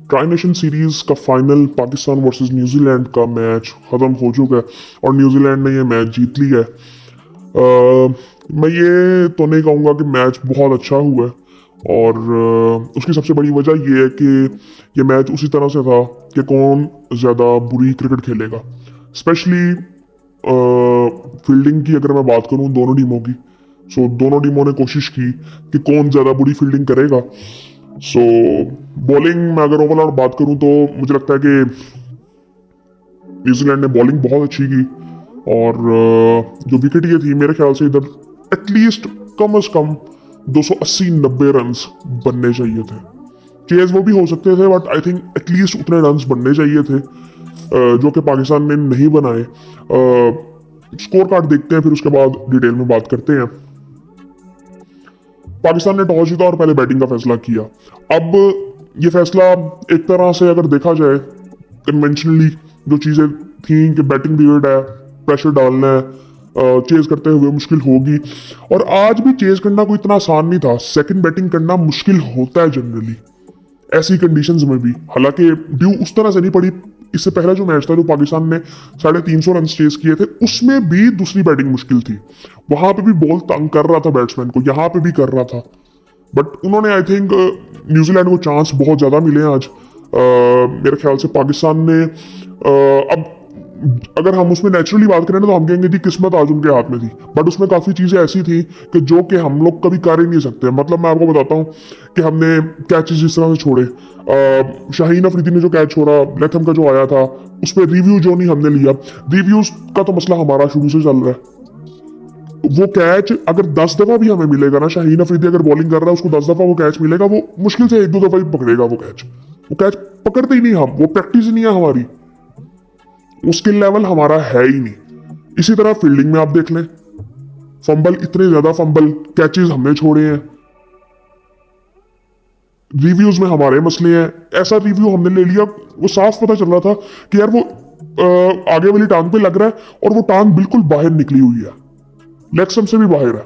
Tri nation series का final Pakistan versus New Zealand का match खत्म हो चुका है और न्यूजीलैंड ने ये मैच जीत लिया है। मैं ये तो नहीं कहूँगा कि मैच बहुत अच्छा हुआ है और उसकी सबसे बड़ी वजह ये है कि ये मैच उसी तरह से था कि कौन ज़्यादा बुरी क्रिकेट खेलेगा। स्पेशली फील्डिंग की अगर मैं बात करूँ दोनों टीमों की, सो दोनों टीमों ने कोशिश की कि कौन ज़्यादा बुरी फील्डिंग करेगा। सो बॉलिंग में अगर ओवरऑल बात करूं तो मुझे लगता है कि न्यूजीलैंड ने बॉलिंग बहुत अच्छी की और जो विकेट ये थी मेरे ख्याल से इधर एटलीस्ट कम से कम 280-90 रन्स बनने चाहिए थे। चेज वो भी हो सकते थे बट आई थिंक एटलीस्ट उतने रन्स बनने चाहिए थे जो कि पाकिस्तान ने नहीं बनाए। स्कोर कार्ड देखते हैं फिर उसके बाद डिटेल में बात करते हैं। पाकिस्तान ने टॉस जीता और पहले बैटिंग का फैसला किया। अब ये फैसला एक तरह से अगर देखा जाए कन्वेंशनली जो चीज़ें थी कि बैटिंग पीरियड है, प्रेशर डालना है, चेज करते हुए मुश्किल होगी और आज भी चेज करना कोई इतना आसान नहीं था। सेकंड बैटिंग करना मुश्किल होता है जनरली ऐसी कंडीशंस में भी, हालांकि ड्यू उस तरह से नहीं पड़ी। इससे पहला जो मैच था जो पाकिस्तान ने 350 रन चेज किए थे उसमें भी दूसरी बैटिंग मुश्किल थी, वहां पे भी बॉल तंग कर रहा था बैट्समैन को, यहां पे भी कर रहा था। बट उन्होंने आई थिंक न्यूजीलैंड को चांस बहुत ज्यादा मिले आज। मेरे ख्याल से पाकिस्तान ने अब अगर हम उसमें नेचुरली बात करें ना तो हम कहेंगे जी किस्मत आज उनके हाथ में थी, बट उसमें काफी चीजें ऐसी थी कि जो कि हम लोग कभी कर ही नहीं सकते। मतलब मैं आपको बताता हूँ कि हमने कैचेस जिस तरह से छोड़े, शाहीन अफरीदी ने जो कैच छोड़ा, लेथम का जो आया था उस पर रिव्यू जो नहीं हमने लिया, रिव्यूज का तो मसला हमारा शुरू से चल रहा है। वो कैच अगर 10 दफा भी हमें मिलेगा ना, शाहीन अफरीदी अगर बॉलिंग कर रहा है उसको 10 दफा वो कैच मिलेगा, वो मुश्किल से 1-2 दफा ही पकड़ेगा वो कैच पकड़ते ही नहीं हम, वो प्रैक्टिस ही नहीं है हमारी, वो स्किल लेवल हमारा है ही नहीं। इसी तरह फील्डिंग में आप देख लें, फंबल, इतने ज्यादा फंबल कैचेस हमने छोड़े हैं, रिव्यूज में हमारे मसले हैं। ऐसा रिव्यू हमने ले लिया वो साफ पता चल रहा था कि यार वो आगे वाली टांग पे लग रहा है और वो टांग बिल्कुल बाहर निकली हुई है, लेग स्टंप से भी बाहर है,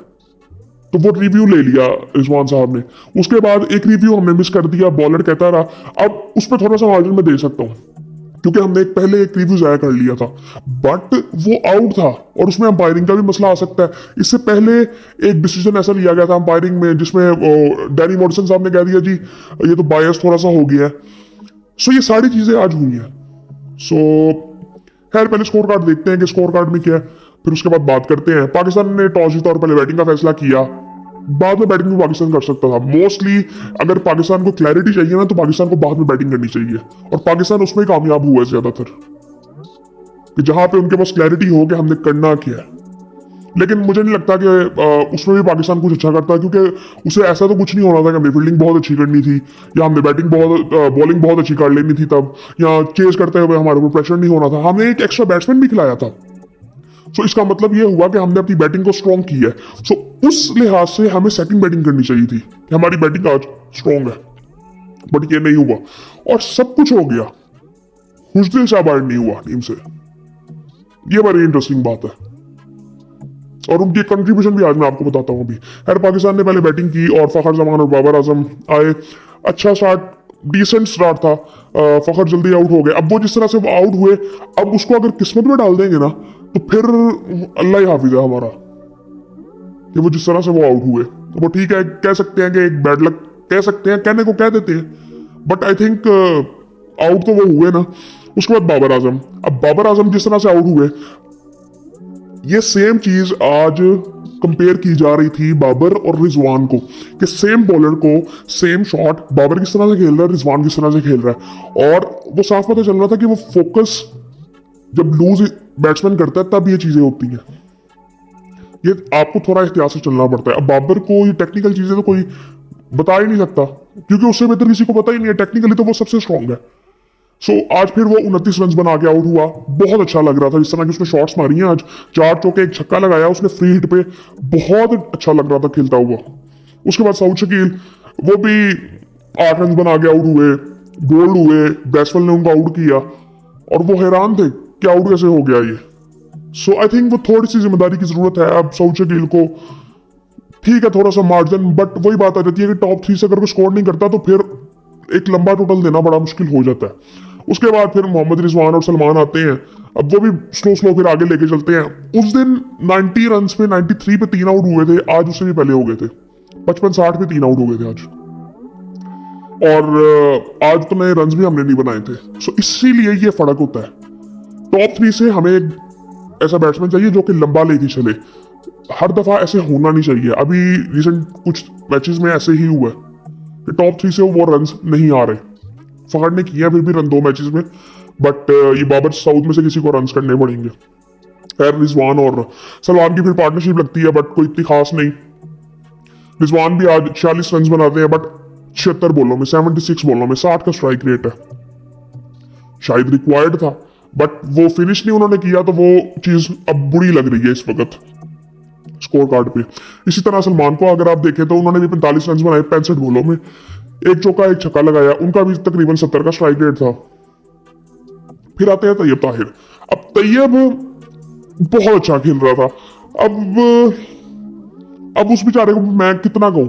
तो वो रिव्यू ले लिया रिजवान साहब ने। उसके बाद एक रिव्यू हमने मिस कर दिया, बॉलर कहता रहा। अब उस पर थोड़ा सा मार्जिन में दे सकता हूँ क्योंकि हमने पहले एक रिव्यू जाया कर लिया था, बट वो आउट था और उसमें अंपायरिंग का भी मसला आ सकता है। इससे पहले एक डिसीजन ऐसा लिया गया था अंपायरिंग में जिसमें डैनी मॉडसन साहब ने कह दिया जी ये तो बायस थोड़ा सा हो गया है। सो ये सारी चीजें आज हुई हैं। सो खैर पहले स्कोर कार्ड देखते हैं कि स्कोर कार्ड में क्या है, फिर उसके बाद बात करते हैं। पाकिस्तान ने टॉस जीता और पहले बैटिंग का फैसला किया, बाद में बैटिंग भी पाकिस्तान कर सकता था। मोस्टली अगर पाकिस्तान को क्लैरिटी चाहिए ना तो पाकिस्तान को बाद में बैटिंग करनी चाहिए और पाकिस्तान उसमें ही कामयाब हुआ है ज्यादातर कि जहां पे उनके पास क्लैरिटी हो कि हमने करना क्या है। लेकिन मुझे नहीं लगता कि उसमें भी पाकिस्तान कुछ अच्छा करता, क्योंकि उसे ऐसा तो कुछ नहीं होना था कि हमने फील्डिंग बहुत अच्छी करनी थी या हमने बॉलिंग बहुत अच्छी कर लेनी थी तब, या चेज करते हुए हमारे ऊपर प्रेशर नहीं होना था। हमने एक एक्स्ट्रा बैट्समैन भी खिलाया था, सो इसका मतलब ये हुआ कि हमने अपनी बैटिंग को स्ट्रॉन्ग किया है। सो उस लिहाज से हमें सेकंड बैटिंग करनी चाहिए थी कि हमारी बैटिंग आज स्ट्रॉन्ग है, बट ये नहीं हुआ और सब कुछ हो गया, हुस्न शाबाश नहीं हुआ टीम से। ये बड़ी इंटरेस्टिंग बात है और उनकी कंट्रीब्यूशन भी आज मैं आपको बताता हूँ अभी। खैर पाकिस्तान ने पहले बैटिंग की और फखर जमान और बाबर आजम आए। अच्छा स्टार्ट, डिसेंट स्टार्ट था। फखर जल्दी आउट हो गए। अब वो जिस तरह से वो आउट हुए, अब उसको अगर किस्मत में डाल देंगे ना तो फिर अल्लाह ही हाफिज है हमारा कि वो जिस तरह से वो आउट हुए। तो वो ठीक है, कह सकते हैं कि एक बैड लक कह सकते हैं, कहने को कह देते हैं, बट आई थिंक आउट तो वो हुए ना। उसके बाद बाबर आजम, अब बाबर आजम जिस तरह से आउट हुए, ये सेम चीज आज कंपेयर की जा रही थी बाबर और रिजवान को कि सेम बॉलर को सेम शॉट बाबर किस तरह से खेल रहा है, रिजवान किस तरह से खेल रहा है, और वो साफ पता चल रहा था कि वो फोकस जब लूज बैट्समैन करता है तब ये चीजें होती हैं। ये आपको थोड़ा एहतियात से चलना पड़ता है। अब बाबर को ये टेक्निकल चीजें तो कोई बता ही नहीं सकता क्योंकि उससे बेहतर किसी को पता ही नहीं है, टेक्निकली तो वो सबसे स्ट्रांग है। सो आज फिर वो 29 रन बना के आउट हुआ। बहुत अच्छा लग रहा था जिस तरह की उसने शॉट्स मारी हैं आज, 4 चौके 1 छक्का लगाया उसने फ्री हिट पे, बहुत अच्छा लग रहा था खेलता हुआ। उसके बाद सऊद शकील, वो भी 8 रन बना के आउट हुए, बोल्ड हुए, बैट्समैन ने उनको आउट किया और वो हैरान थे कि आउट कैसे हो गया ये। सो आई थिंक वो थोड़ी सी जिम्मेदारी की जरूरत है अब सऊद शकील को। ठीक है थोड़ा सा मार्जिन, बट वही बात आ जाती है कि टॉप 3 से अगर कोई स्कोर नहीं करता तो फिर एक लंबा टोटल देना बड़ा मुश्किल हो जाता है। उसके बाद फिर मोहम्मद रिजवान और सलमान आते हैं, अब वो भी स्लो स्लो फिर आगे लेके चलते हैं। उस दिन 90 रन पे 93 पे 3 आउट हुए थे, आज उससे भी पहले हो गए थे, 55-60 पे 3 आउट हो गए थे आज। और आज तो नए रन भी हमने नहीं बनाए थे। सो इसीलिए ये फर्क होता है। टॉप 3 से हमें एक ऐसा बैट्समैन चाहिए जो कि लंबा लेके चले, हर दफा ऐसे होना नहीं चाहिए। अभी रिसेंट कुछ मैचेस में ऐसे ही हुआ कि टॉप 3 से वो रन नहीं आ रहे। फहद ने किया फिर भी रन 2 मैचेस में, बट ये बाबर साउथ में से किसी को रन करने पड़ेंगे। खैर रिजवान और सलमान की फिर पार्टनरशिप लगती है, बट कोई इतनी खास नहीं। रिजवान भी आज 46 रन बनाते हैं, बट 76 बॉलों में 76 बॉलों में 60 का स्ट्राइक रेट है। शायद रिक्वायर्ड था, बट वो फिनिश नहीं उन्होंने किया, तो वो चीज अब बुरी लग रही है इस वक्त स्कोर कार्ड पे। इसी तरह सलमान को अगर आप देखें तो उन्होंने भी 45 रन बनाए 65 बॉलों में, एक चौका एक छक्का लगाया, उनका भी तकरीबन 70 का स्ट्राइक रेट था। फिर आते हैं तैयब ताहिर। अब तैयब बहुत अच्छा खेल रहा था। अब उस बेचारे को मैं कितना कहूं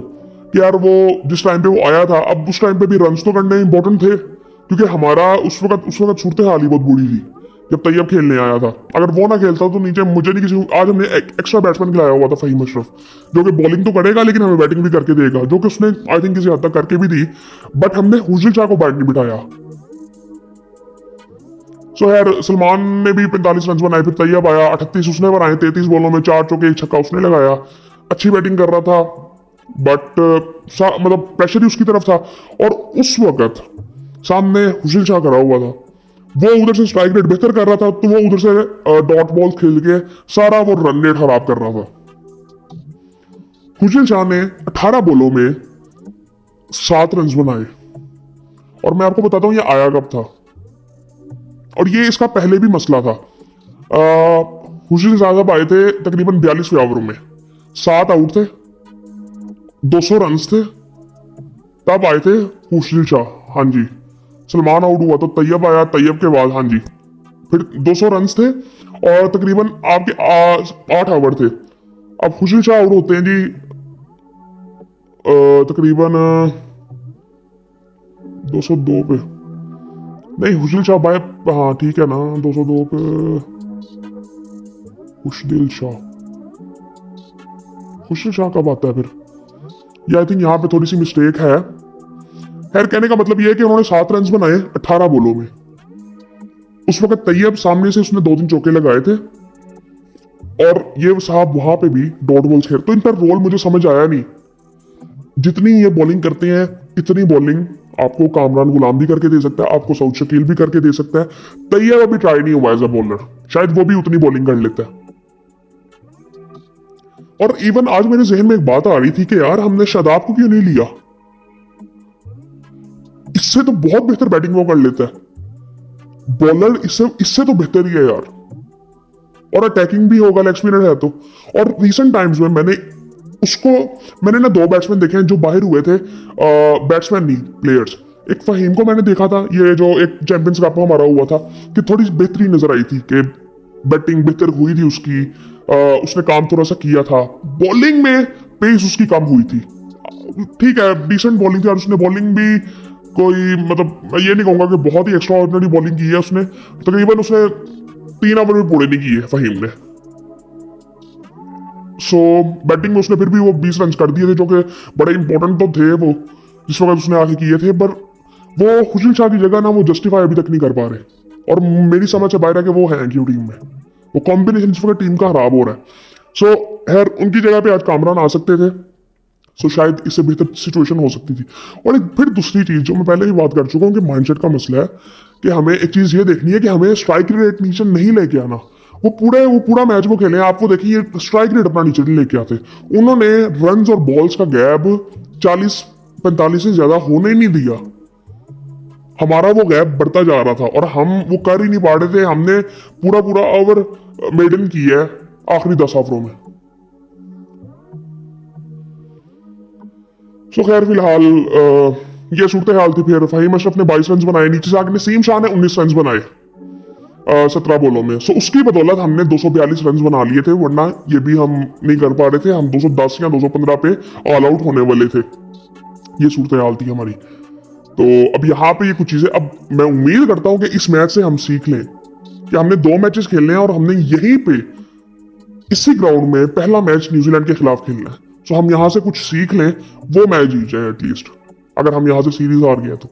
कि यार वो जिस टाइम पे वो आया था, अब उस टाइम पे भी रन तो करने इंपॉर्टेंट थे, क्योंकि हमारा उस वक्त सूरत हाल ही बहुत बुरी थी जब तैयब खेलने आया था। अगर वो ना खेलता तो नीचे मुझे नहीं किसी, आज हमने एक्स्ट्रा बैट्समैन खिलाया हुआ था फहीम अशरफ, जो कि बॉलिंग तो करेगा लेकिन हमें बैटिंग भी करके देगा, जो कि उसने आई थिंक किसी हद तक करके भी दी, बट हमने हुजूर शाह को बैट नहीं बिठाया। सो यार सलमान ने भी 45 रन बनाए, फिर तैयब आया 38 उसने बनाए, 33 बॉलों में 4 चौके एक छक्का उसने लगाया। अच्छी बैटिंग कर रहा था, बट मतलब प्रेशर ही उसकी तरफ था। और उस वक्त सामने हुसैन शाह करा हुआ था, वो उधर से स्ट्राइक रेट बेहतर कर रहा था, तो वो उधर से डॉट बॉल खेल के सारा वो रन रेट खराब कर रहा था। हुसैन शाह ने 18 बॉलों में 7 रन बनाए, और मैं आपको बताता हूं ये आया कब था, और ये इसका पहले भी मसला था। हुसैन शाह साहब आए थे तकरीबन 42वें ओवर में, 7 आउट थे, 200 रन थे, तब आए थे हुसैन शाह। हाँ जी, सलमान आउट हुआ तो तैयब आया, तैयब के बाद हाँ जी फिर 200 रन थे, और तकरीबन आपके 8 ओवर थे। अब हुसैन शाह आउट होते हैं जी तकरीबन 202 पे, नहीं हुसैन शाह बाय, हाँ ठीक है ना, 202 पे हुसैन शाह कब आता है फिर, ये आई थिंक यहाँ पे थोड़ी सी मिस्टेक है। खैर कहने का मतलब ये है कि उन्होंने 7 रन बनाए 18 बॉलों में। उस वक्त तैयब सामने से उसने 2-3 चौके लगाए थे, और ये साहब वहां पे भी डॉट बॉल्स खेल, तो इनका रोल मुझे समझ आया नहीं। जितनी ये बॉलिंग करते हैं इतनी बॉलिंग आपको कामरान गुलाम भी करके दे सकता है, आपको सऊद शकील भी करके दे सकता है। तैयब अभी ट्राई नहीं हुआ एज अ बॉलर, शायद वो भी उतनी बॉलिंग कर लेता है। और इवन आज मेरे जहन में एक बात आ रही थी कि यार हमने शादाब को क्यों नहीं लिया, इससे तो बहुत बेहतर बैटिंग वो कर लेता है। बॉलर इससे तो बेहतर ही है यार, और अटैकिंग भी होगा, लेग स्पिनर है तो। और रिसेंट टाइम्स में मैंने ना 2 बैट्समैन देखे हैं जो बाहर हुए थे, बैट्समैन नहीं प्लेयर्स। एक फहीम को मैंने देखा था, ये जो एक चैंपियंस कप हमारा हुआ था, कि थोड़ी बेहतरी नजर आई थी, कि बैटिंग बेहतर हुई थी उसकी, उसने काम थोड़ा सा किया था। बॉलिंग में पेस उसकी कम हुई थी, ठीक है डिसेंट बॉलिंग थी, और उसने बॉलिंग भी कोई मतलब मैं ये नहीं कहूंगा कि बहुत ही एक्स्ट्रा ऑर्डिनरी बॉलिंग की है उसने, तकरीबन उसने 3 ओवर में पूरे नहीं किए फहीम ने। सो बैटिंग में उसने फिर भी वो 20 रन कर दिए थे, जो कि बड़े इंपॉर्टेंट तो थे वो जिस वक्त उसने आगे किए थे, पर वो हुसैन शाह की जगह ना वो जस्टिफाई अभी तक नहीं कर पा रहे, और मेरी समझ से बाहर है कि वो है क्यों टीम में, वो कॉम्बिनेशन इस वक्त टीम का खराब हो रहा है। सो खैर उनकी जगह पे आज कामरान आ सकते थे, सो शायद इससे बेहतर सिचुएशन हो सकती थी। और एक फिर दूसरी चीज जो मैं पहले ही बात कर चुका हूँ कि माइंडसेट का मसला है, कि हमें एक चीज ये देखनी है कि हमें स्ट्राइक रेट नीचे नहीं लेके आना। वो पूरा मैच वो खेले, आपको देखिए स्ट्राइक रेट अपना नीचे नहीं लेके आते। उन्होंने रन्स और बॉल्स का गैप 40-45 से ज्यादा होने ही नहीं दिया, हमारा वो गैप बढ़ता जा रहा था, और हम वो कर ही नहीं पा रहे थे। हमने पूरा ओवर मेडन किया है आखिरी 10 ओवरों में। सो खैर फिलहाल ये सूरत हाल थी। फिर फहीम अशरफ ने 22 रन बनाए, नीचे से आगे नसीम शाह ने 19 रन बनाए 17 बॉलों में। सो उसकी बदौलत हमने 242 रन बना लिए थे, वरना ये भी हम नहीं कर पा रहे थे। हम 210 या 215 पे ऑल आउट होने वाले थे, ये सूरत हाल थी हमारी। तो अब यहाँ पे ये कुछ चीजें, अब मैं उम्मीद करता हूं कि इस मैच से हम सीख लें कि हमने 2 मैचेस खेलने हैं और हमने यहीं पे इसी ग्राउंड में पहला मैच न्यूजीलैंड के खिलाफ खेलना है। तो हम यहाँ से कुछ सीख लें, वो मैच जीत जाए एटलीस्ट, अगर हम यहाँ से सीरीज हार गए तो।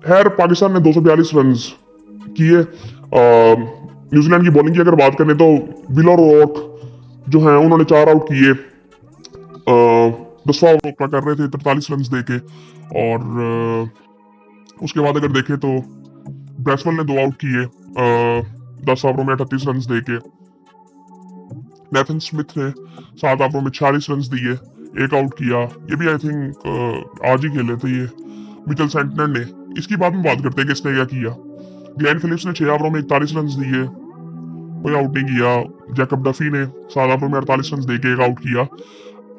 खैर पाकिस्तान ने 242 रन किए। न्यूजीलैंड की बॉलिंग की अगर बात करें तो विल और रॉक जो हैं उन्होंने 4 आउट किए। 10वां ओवर ओपरा कर रहे थे 43 रन देके, और उसके बाद अगर देखें तो ब्रेसवेल ने 2 आउट किए 10 ओवरों में 38 रन देके। नेथन स्मिथ ने 7 ओवरों में 46 रन दिए, 1 आउट किया। ये भी आई थिंक आज ही खेले थे ये। मिचेल सेंटनर ने, इसकी बाद में बात करते हैं कि इसने क्या किया। ग्लेन फिलिप्स ने 6 ओवरों में 41 रन दिए, कोई आउट नहीं किया। जैकब डफी ने 7 ओवरों में 48 रन देके 1 आउट किया।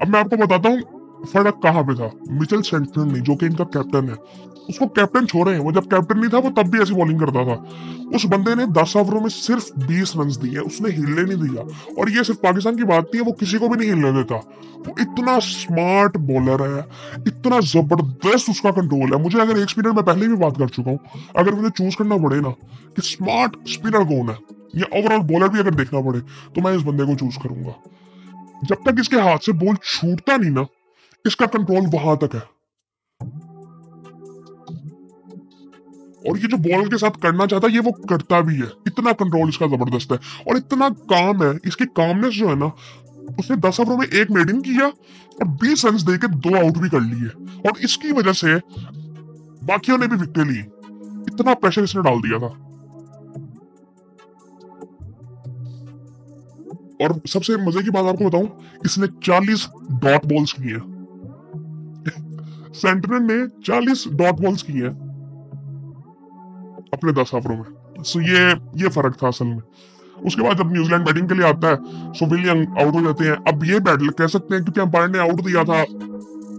अब मैं आपको बताता हूँ फर्क कहाँ पे था। मिचेल सेंटनर ने, जो कि इनका कैप्टन है, उसको कैप्टन छोड़े हैं, वो जब कैप्टन नहीं था वो तब भी ऐसी बॉलिंग करता था। उस बंदे ने 10 ओवरों में सिर्फ 20 रन दिए, उसने हिलने नहीं दिया। और ये सिर्फ पाकिस्तान की बात नहीं है, वो किसी को भी नहीं हिलने देता। वो इतना स्मार्ट बॉलर है, इतना जबरदस्त उसका कंट्रोल है। मुझे अगर एक स्पिनर, मैं पहले भी बात कर चुका हूँ, अगर मुझे चूज करना पड़े ना कि स्मार्ट स्पिनर कौन है या ओवरऑल बॉलर भी अगर देखना पड़े, तो मैं इस बंदे को चूज करूंगा। जब तक इसके हाथ से बॉल छूटता नहीं ना, इसका कंट्रोल वहां तक है। और ये जो बॉल के साथ करना चाहता है ये वो करता भी है। इतना कंट्रोल इसका जबरदस्त है और इतना काम है। इसकी कामनेस जो है ना, उसने 10 ओवरों में 1 मेड इन किया और 20 रन देके 2 आउट भी कर लिए, और इसकी वजह से बाकियों ने भी विकेट ली। इतना प्रेशर इसने डाल दिया था। और सबसे मजे की बात आपको बताऊं, इसने 40 डॉट बॉल्स किए। सेंटनर ने 40 डॉट बॉल्स किए अपने 10 ओवरों में। सो ये फर्क था असल में। उसके बाद जब न्यूजीलैंड बैटिंग के लिए आता है, सो विल यंग आउट हो जाते हैं। अब ये बैटल कह सकते हैं क्योंकि अंपायर ने आउट दिया था,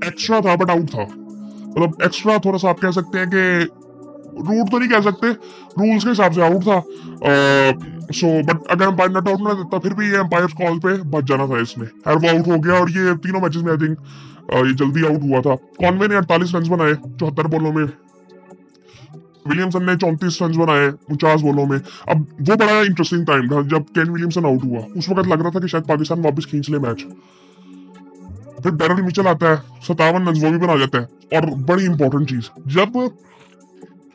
एक्स्ट्रा था बट आउट था। मतलब एक्स्ट्रा थोड़ा सा आप कह सकते हैं कि रूट तो नहीं कह सकते, रूल्स के हिसाब से आउट था। सो बट अगर अंपायर नॉट आउट ना देता फिर भी ये अंपायर कॉल पे बच जाना था इसने। खैर वो आउट हो गया और ये तीनों मैचेस में आई थिंक ये जल्दी आउट हुआ था। कॉनवे ने 48 रन बनाए 74 बॉलों में। विलियमसन ने 34 रन बनाए 49 बॉलों में। अब वो बड़ा इंटरेस्टिंग टाइम था जब केन विलियमसन आउट हुआ। उस वक्त लग रहा था कि शायद पाकिस्तान वापस खींच ले मैच। फिर डैरेल मिचेल आता है, 57 रन वो भी बना जाता है। और बड़ी इंपॉर्टेंट चीज, जब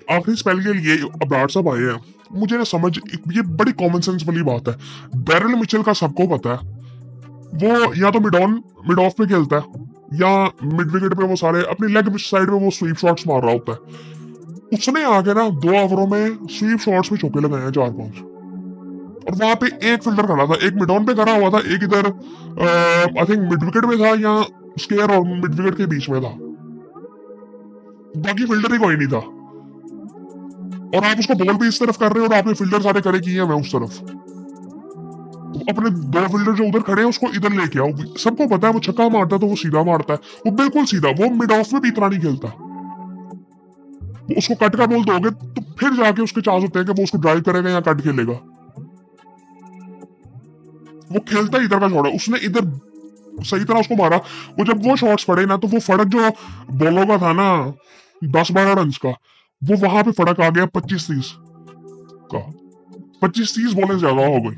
आखिरी स्पेल के लिए अब्रार साहब आए हैं, मुझे ना समझ, ये बड़ी कॉमन सेंस वाली बात है। डैरेल मिचेल का सबको पता है, वो या तो मिड ऑफ पे खेलता है या मिड विकेट पे वो सारे अपनी लेग साइड पे वो स्वीप शॉट्स मार रहा होता है। उसने आके ना 2 ओवरों में स्वीप शॉट्स में चौके लगाए हैं 4-5। और वहां पे एक फील्डर खड़ा था, एक मिड ऑन पे खड़ा हुआ था, एक इधर आई थिंक मिड विकेट में था या स्क्वायर और मिड विकेट के बीच में था। बाकी फील्डर ही कोई नहीं था। और आप उसको बॉल भी इस तरफ कर रहे हो और आपने फील्डर सारे करे किए हैं मैं उस तरफ। अपने 2 फील्डर जो उधर खड़े हैं उसको इधर लेके आओ। सबको पता है वो छक्का मारता है तो वो सीधा मारता है, वो बिल्कुल सीधा। वो मिड ऑफ में भी इतना नहीं खेलता। उसको कट का बॉल दोगे तो फिर जाके उसके चांस होते हैं कि वो उसको ड्राइव करेगा या कट खेलेगा। वो खेलता ही इधर का शॉट है, उसने इधर सही तरह उसको मारा। वो जब वो शॉट्स पड़े ना, तो वो फर्क जो बॉलों का था ना 10-12 रन का, वो वहां पे फर्क आ गया 25-30 का। 25-30 बॉलें ज्यादा हो गई।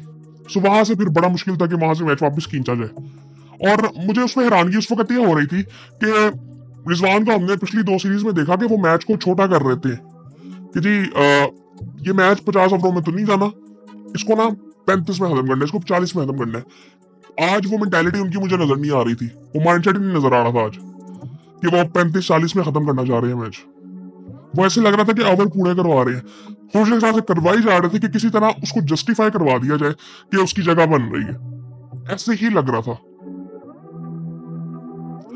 सो वहां से फिर बड़ा मुश्किल था कि वहां से मैच वापस खींचा जाए। और मुझे उसमें हैरानगी उस वक्त ये हो रही थी कि रिजवान का हमने पिछली 2 सीरीज में देखा कि वो मैच को छोटा कर रहे थे कि जी ये मैच 50 ओवरों में तो नहीं जाना, इसको ना 35 में खत्म करना है, इसको 40 में खत्म करना है। आज वो मेंटालिटी उनकी मुझे नजर नहीं आ रही थी, वो माइंडसेट ही नहीं नजर आ रहा था आज कि वो 35-40 में खत्म करना चाह रहे हैं मैच। वो ऐसे लग रहा था कि ओवर पूरे करवा रहे हैं, हौसले के साथ करवाई जा रहे थे कि किसी तरह उसको जस्टिफाई करवा दिया जाए कि उसकी जगह बन रही है। ऐसे ही लग रहा था।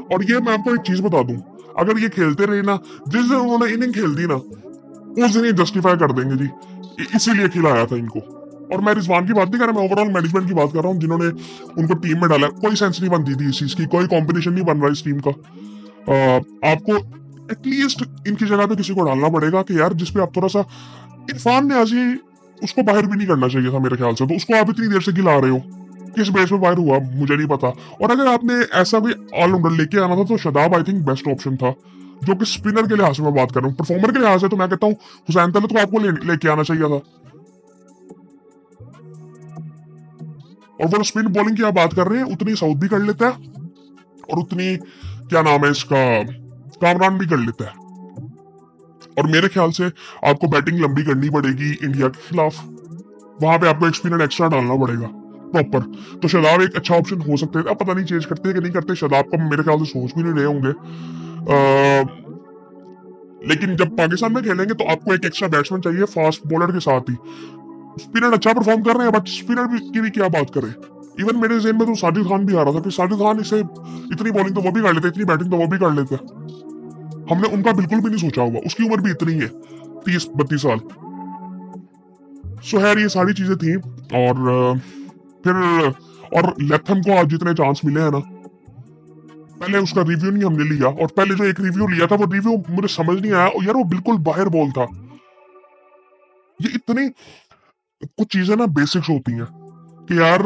और ये मैं आपको एक चीज बता दूं, अगर ये खेलते रहे ना, जिस दिन उन्होंने इनिंग खेल दी ना, उस दिन ये जस्टिफाई कर देंगे जी, इसीलिए खिलाया था इनको। और मैं रिजवान की बात नहीं कर रहा, मैं ओवरऑल मैनेजमेंट की बात कर रहा हूँ जिन्होंने उनको टीम में डाला। कोई सेंस नहीं बनती थी इस चीज की, कोई कॉम्बिनेशन नहीं बन रहा इस टीम का। आपको एटलीस्ट इनकी जगह पे किसी को डालना पड़ेगा कि यार जिसपे आप थोड़ा सा, इरफान ने आज ही उसको बाहर भी नहीं करना चाहिए था मेरे ख्याल से, तो उसको आप इतनी देर से खिला रहे हो, किस बेस पे बाहर हुआ मुझे नहीं पता। और अगर आपने ऐसा कोई ऑलराउंडर लेके आना था तो Shadab I think best option था। जो कि स्पिनर के लिहाज से मैं बात कर रहा हूँ। परफॉर्मर के लिहाज से तो मैं कहता हूँ हुसैन तलत को आपको लेके आना चाहिए था। और वो स्पिन बॉलिंग की आप बात कर रहे हैं, उतनी साउथ भी कर लेता है और उतनी क्या नाम है इसका कामरान भी कर लेता है। और मेरे ख्याल से आपको बैटिंग लंबी करनी पड़ेगी इंडिया के खिलाफ, वहां पे आपको एक स्पिनर एक्स्ट्रा डालना पड़ेगा प्रॉपर। तो शादाब एक अच्छा ऑप्शन हो सकते हैं। अब पता नहीं चेंज करते हैं कि नहीं करते, शादाब का मेरे ख्याल से सोच भी नहीं रहे होंगे। लेकिन जब पाकिस्तान में खेलेंगे तो आपको एक एक्स्ट्रा बैट्समैन चाहिए फास्ट बॉलर के साथ ही। स्पिनर अच्छा परफॉर्म कर रहे हैं बट स्पिनर की भी क्या बात करें। इवन मेरे ज़हन में तो साजिद खान भी आ रहा था कि साजिद खान इसे इतनी बॉलिंग तो वो भी कर लेते, इतनी बैटिंग तो वो भी कर लेते। हमने उनका बिल्कुल भी नहीं सोचा होगा, उसकी उम्र भी इतनी है 30-32 साल। सो खैर ये सारी चीजें थी। और फिर और लेथम को आज जितने चांस मिले हैं ना, पहले उसका रिव्यू नहीं हमने लिया, और पहले जो एक रिव्यू लिया था वो रिव्यू मुझे समझ नहीं आया यार, वो बिल्कुल बाहर बॉल था। ये इतनी कुछ चीजें ना बेसिक्स होती हैं कि यार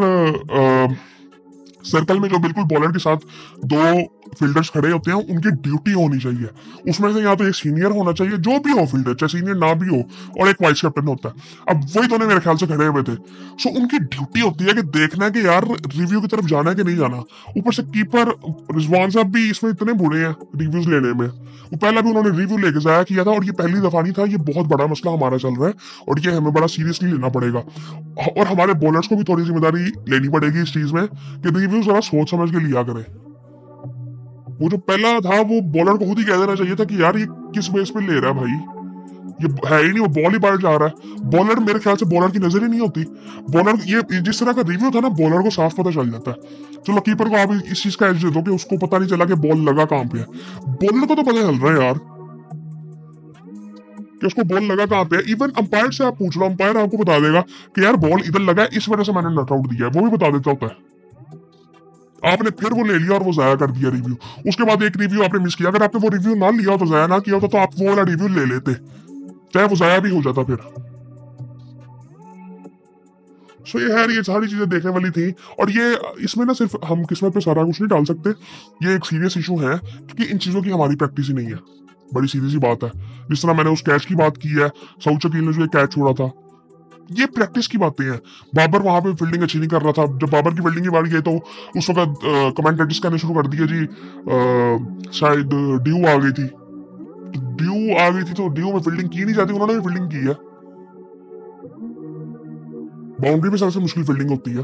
सर्कल में जो बिल्कुल बॉलर के साथ दो फील्डर्स खड़े होते हैं उनकी ड्यूटी होनी चाहिए। उसमें से या तो एक सीनियर होना चाहिए, जो भी हो फील्डर, चाहे सीनियर ना भी हो, और एक वाइस कैप्टन होता है। अब वही दोनों मेरे ख्याल से खड़े हुए थे। सो उनकी ड्यूटी होती है कि देखना है कि यार रिव्यू की तरफ जाना है कि नहीं जाना। ऊपर से कीपर रिजवान साहब भी इसमें इतने बुरे हैं रिव्यूज लेने में। वो पहला भी उन्होंने रिव्यू लेके जाया किया था, और ये पहली दफा नहीं था। ये बहुत बड़ा मसला हमारा चल रहा है और ये हमें बड़ा सीरियसली लेना पड़ेगा, और हमारे बॉलर्स को भी थोड़ी जिम्मेदारी लेनी पड़ेगी इस चीज में कि रिव्यू जरा सोच समझ के लिया करें। वो जो पहला था वो बॉलर को खुद ही कह देना चाहिए था कि यार ये किस बेस पे ले रहा है भाई, ये है ही नहीं, वो बॉल ही बाहर जा रहा है। बॉलर मेरे ख्याल से बॉलर की नजर ही नहीं होती। बॉलर ये जिस तरह का रिव्यू था ना, बॉलर को साफ पता चल जाता है। चलो कीपर को आप इस चीज का एज दे दो कि उसको पता नहीं चला कि बॉल लगा कहां पे है। बॉलर को तो पता चल रहा है यार कि उसको बॉल लगा कहां पे है। इवन अंपायर से आप पूछ लो, अंपायर आपको बता देगा कि यार बॉल इधर लगा है, इस वजह से मैंने नॉट आउट दिया है, वो भी बता देता होता है। आपने फिर वो ले लिया और वो जाया कर दिया रिव्यू। उसके बाद एक रिव्यू आपने मिस किया, अगर आपने वो रिव्यू ना लिया तो जाया ना किया होता तो आप वो वाला रिव्यू ले लेते, चाहे वो जाया भी हो जाता फिर। सो ये है, ये सारी चीजें देखने वाली थी। और ये इसमें ना सिर्फ हम किस्मत पे सारा कुछ नहीं डाल सकते, ये एक सीरियस इशू है क्योंकि इन चीजों की हमारी प्रैक्टिस ही नहीं है। बड़ी सीधी सी बात है। जिस तरह मैंने उस कैच की बात की है, सऊद शकील ने जो कैच छोड़ा था, ये प्रैक्टिस की बातें हैं। बाबर वहां पे फील्डिंग अच्छी नहीं कर रहा था। जब बाबर की फील्डिंग की बारी गई तो उस वक्त कमेंटेटर्स कहने शुरू कर दिया जी शायद ड्यू आ गई थी। ड्यू आ गई थी तो ड्यू में फील्डिंग की नहीं जाती, उन्होंने भी फील्डिंग की है। बाउंड्री में सबसे मुश्किल फील्डिंग होती है।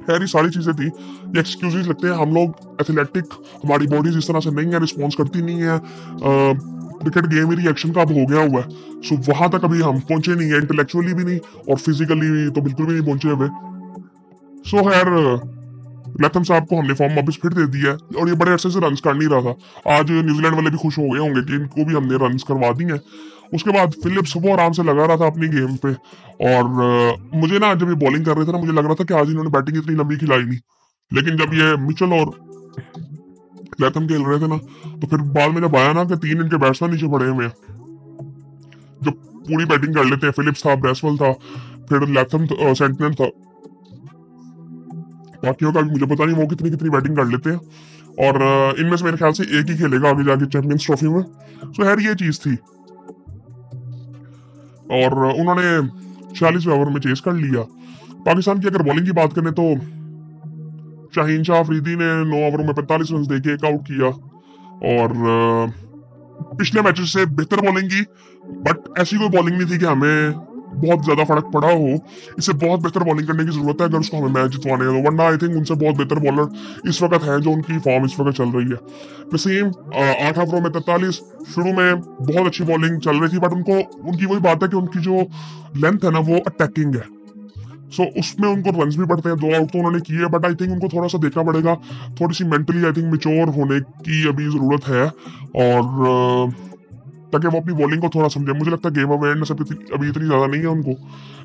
खैर ये सारी चीजें थी, ये एक्सक्यूजेस लगते हैं। हम लोग एथलेटिक, हमारी बॉडीज इस तरह से नहीं है, रिस्पॉन्स करती नहीं है। क्रिकेट गेम ही रिएक्शन का अब हो गया हुआ है। सो वहां तक अभी हम पहुंचे नहीं है, इंटेलेक्चुअली भी नहीं और फिजिकली तो बिल्कुल भी नहीं पहुंचे हुए। सो खैर लथम साहब को हमने फॉर्म वापस फिर दे दिया है और ये बड़े अरसे से रन कर नहीं रहा था। आज न्यूजीलैंड वाले भी खुश हो गए होंगे कि इनको भी हमने रन करवा दिए हैं। उसके बाद फिलिप्स वो आराम से लगा रहा था अपनी गेम पे। और मुझे ना जब ये बॉलिंग कर रहे थे ना, मुझे लग रहा था कि आज इन्होंने बैटिंग इतनी लंबी खिलाई नहीं। लेकिन जब ये मिचेल और लैथम खेल रहे थे ना, तो फिर बाद में जब आया ना कि 3 इनके बैट्समैन नीचे पड़े हुए हैं जो पूरी बैटिंग कर लेते हैं। फिलिप्स था, ब्रेसवेल था, फिर लैथम सेंटिनल था, बाकियों का भी मुझे पता नहीं वो कितनी कितनी बैटिंग कर लेते हैं। और इनमें से मेरे ख्याल से एक ही खेलेगा आगे जाके चैंपियंस ट्रॉफी में। सो खैर ये चीज थी। और उन्होंने 46वें ओवर में चेस कर लिया। पाकिस्तान की अगर बॉलिंग की बात करें तो शाहीन शाह अफरीदी ने 9 ओवरों में 45 रन देके एक आउट किया। और पिछले मैचेस से बेहतर बॉलिंग की, बट ऐसी कोई बॉलिंग नहीं थी कि हमें बहुत ज्यादा फर्क पड़ा हो। इससे बहुत बेहतर बॉलिंग करने की जरूरत है अगर उसको हमें मैच जितवाने हैं, वरना आई थिंक उनसे बहुत बेहतर बॉलर इस वक्त है जो उनकी फॉर्म इस वक्त चल रही है। वसीम 8 ओवरों में 43, शुरू में बहुत अच्छी बॉलिंग चल रही थी, बट उनकी वही बात है कि उनकी जो लेंथ है ना वो अटैकिंग है। सो उसमें उनको रन्स भी पड़ते हैं। 2 आउट तो उन्होंने किए, बट आई थिंक उनको थोड़ा सा देखना पड़ेगा, थोड़ी सी मेंटली आई थिंक मेच्योर होने की अभी जरूरत है, और ताकि वो अपनी बॉलिंग को थोड़ा समझे। मुझे लगता है गेम अवेयरनेस अभी इतनी ज्यादा नहीं है उनको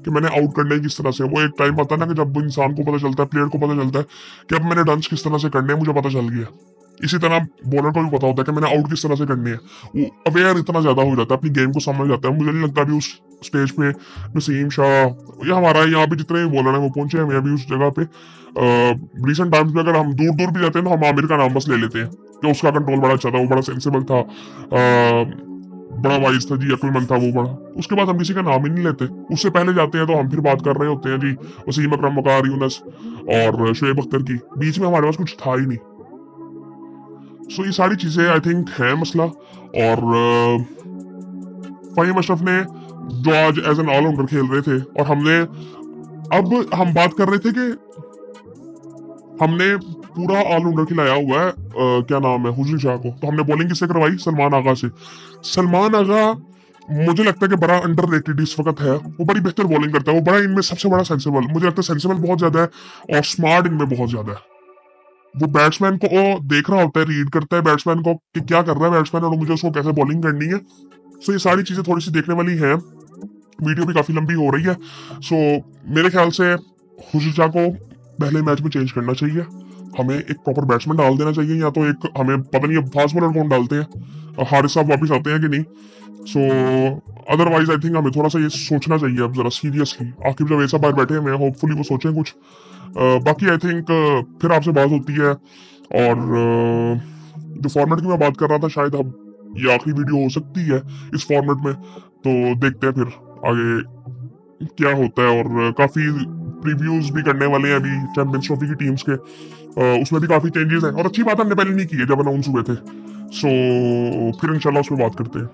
कि मैंने आउट करने की किस तरह से। वो एक टाइम आता है ना कि जब इंसान को पता चलता है, प्लेयर को पता चलता है कि अब मैंने रन्स किस तरह से करने हैं, मुझे पता चल गया। इसी तरह बॉलर को भी पता होता है कि मैंने आउट किस तरह से करनी है। वो अवेयर इतना ज्यादा हो जाता है, अपनी गेम को समझ जाता है। मुझे नहीं लगता अभी उस स्टेज पे नसीम शाह या हमारा यहाँ पे जितने भी बॉलर हैं वो पहुंचे हैं अभी उस जगह पे। रिसेंट टाइम्स में अगर हम दूर दूर भी जाते हैं तो हम आमिर का नाम बस ले लेते हैं कि उसका कंट्रोल बड़ा अच्छा था, वो बड़ा सेंसिबल था, बड़ा वाइज था जी, अक्लमंद था वो बड़ा। उसके बाद हम किसी का नाम ही नहीं लेते। उससे पहले जाते हैं तो हम फिर बात कर रहे होते हैं जी वसीम अकरम, वकार यूनुस और शुएब अख्तर की। बीच में हमारे पास कुछ था ही नहीं। सो ये सारी चीजें आई थिंक है मसला। और फहीम अशरफ ने जो आज एज एन ऑलराउंडर खेल रहे थे, और हमने, अब हम बात कर रहे थे कि हमने पूरा ऑलराउंडर खिलाया हुआ है, क्या नाम है, हुजूर शाह को। तो हमने बॉलिंग किससे करवाई? सलमान आगा से। सलमान आगा मुझे लगता है कि बड़ा अंडररेटेड इस वक्त है। वो बड़ी बेहतर बॉलिंग करता है, वो बड़ा इनमें सबसे बड़ा सेंसिबल, मुझे लगता है सेंसिबल बहुत ज्यादा है और स्मार्ट इनमें बहुत ज्यादा है। वो बैट्समैन को देख रहा होता है, रीड करता है बैट्समैन को कि क्या कर रहा है बैट्समैन और मुझे उसको कैसे बॉलिंग करनी है। सो ये सारी चीजें थोड़ी सी देखने वाली है। वीडियो भी काफी लंबी हो रही है। सो मेरे ख्याल से हुजूर शाह को पहले मैच में चेंज करना चाहिए। हमें एक प्रॉपर बैट्समैन डाल देना चाहिए, या तो एक, हमें पता नहीं अब फास्ट बॉलर कौन डालते हैं, हारिस साहब वापस आते हैं कि नहीं। सो अदरवाइज आई थिंक हमें थोड़ा सा ये सोचना चाहिए अब जरा सीरियसली। आकिब जब ऐसा बाहर बैठे हुए हैं, होपफुली वो सोचें कुछ। बाकी आई थिंक फिर आपसे बात होती है। और जो फॉर्मेट की मैं बात कर रहा था, शायद अब ये आखिरी वीडियो हो सकती है इस फॉर्मेट में। तो देखते हैं फिर आगे क्या होता है। और काफी प्रीव्यूज भी करने वाले हैं अभी चैंपियंस ट्रॉफी की टीम्स के। उसमें भी काफी चेंजेस हैं, और अच्छी बात हमने पहले नहीं की है जब अनाउंस हुए थे। सो फिर इंशाल्लाह उस पर बात करते हैं।